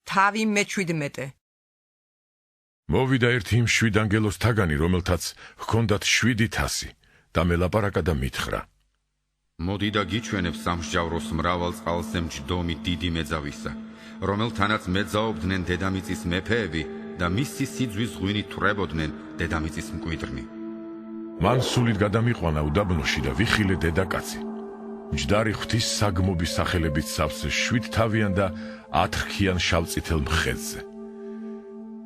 თავი მე-17. მოვიდა ერთი იმ 7 ანგელოს თაგანი, რომელთაც ჰქონდათ 7 თასი და მელაპარაკა და მითხრა: მოდი და გიჩვენებს სამსჯავროს მრავალ წყალზე მჯდომი დიდი მეძავისა, რომელთანაც მეძაობდნენ დედამიწის მეფეები და მისი სიძვის ღვინით თვრებოდნენ დედამიწის მკვიდრნი. მან სულით გადამიყვანა უდაბნოში და ვიხილე დედაკაცი. მჯდარი ღვთის საგმობის სახელებით სავსე 7 თავიან და 10 რქიან შავწითელ მხედზე.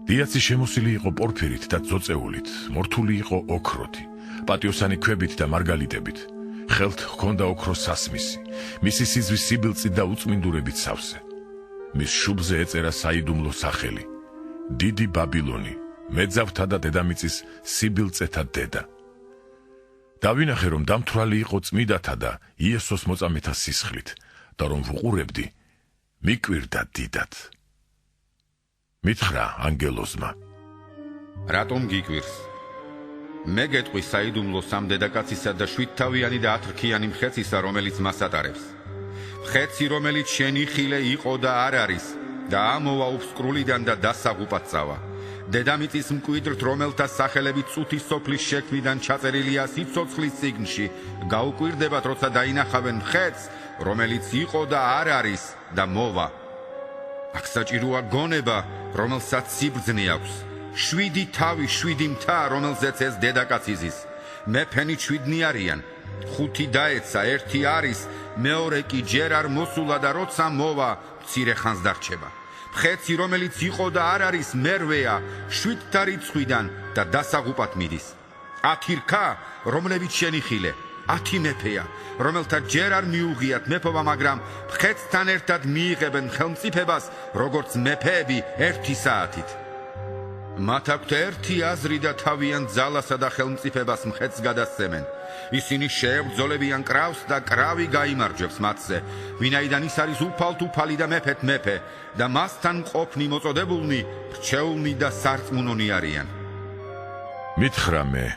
დიაცი შემოსილი იყო პორფირით და ძოწეულით, მორთული იყო ოქროთი, პატიოსანი ქვებით და მარგალიტებით. ხელთ ჰქონდა ოქროს სასმისი, მისი სიძვის სიბილწით და უწმინდურებით სავსე. მის შუბლზე ეწერა საიდუმლო სახელი: დიდი ბაბილონი, მეძავთა და დედამიწის სიბილწეთა დედა. დავინახე, რომ დამთვრალი იყო წმიდათა და იესოს მოწამეთა სისხლით და რომ ვუყურებდი, მიკვირდა დიდად. მითხრა ანგელოზმა: რატომ გიკვირს? მე გეტყვი საიდუმლო სამ დედაკაცისა და 7 თავიანი და 10 რქიანი მხეცისა, რომელიც მას ატარებს. მხეცი, რომელიც შენი ხილე იყო და არ არის და ამოვა უფსკრულიდან და დასაღუპად წავა. დედამიწის მკვიდრთ, რომელთა სახელები წუთის სოფლის შექმნიდან ჩაწერილია სიცოცხლის წიგნში, გაუკვირდებათ, როცა დაინახავენ მხეცს, რომელიც იყო და არ არის და მოვა. აქ საჭიროა გონება, რომელსაც სიბრძნე აქვს. 7 თავი, 7 მთა, რომელზეც ეს დედაკაც იზის. მეფენი 7 არიან, 5 დაეცა, 1 არის, მეორე კი ჯერ არ მოსულა და როცა მოვა, მცირე ხანს დარჩება. მხეცი, რომელიც იყო და არ არის, მერვეა, 7 რიცხვიდან და დასაღუპად მიდის. 10 რქა, რომლებიც შენი ხილე, 10 მეფეა, რომელთა ჯერ არ მიუღიათ მეფობა, მაგრამ მხეცთან ერთად მიიღებენ ხელმწიფებას, როგორც მეფეები 1 საათით. მათ აქვთ 1 აზრი და თავიანთ ძალასა და ხელმწიფებას მხეცს გადასცემენ. ისინი შეებრძოლებიან კრავს და კრავი გაიმარჯვებს მათზე, ვინაიდან ის არის უფალთუფალი და მეფეთ მეფე და მასთან მყოფნი მოწოდებულნი, რჩეულნი და სარწმუნონი არიან. მითხრა მე: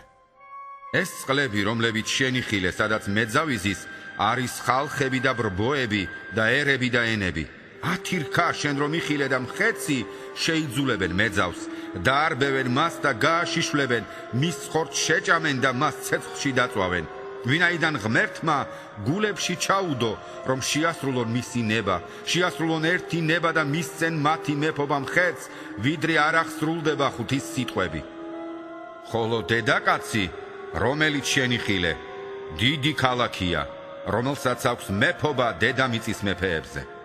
ეს წყლები, რომლებიც შენი ხილე, სადაც მეძავიზის, არის ხალხები და ბრბოები და ერები და ენები. 10 რქა შენ რომ იხილე და მხეცი შეიძულებენ მეძავს, დაარბევენ მას და გააშიშვლებენ, მის ხორცს შეჭამენ და მას ცეცხლში დაწვავენ. ვინაიდან ღმერთმა გულებში ჩაუდო, რომ შეასრულონ მისი ნება, შეასრულონ 1 ნება და მისცენ მათი მეფობა მხეცს, ვიდრე არ აღსრულდება ღვთის სიტყვები. ხოლო დედაკაცი, რომელიც შენი ხილე, დიდი ქალაქია, რომელსაც აქვს მეფობა დედამიწის მეფეებზე.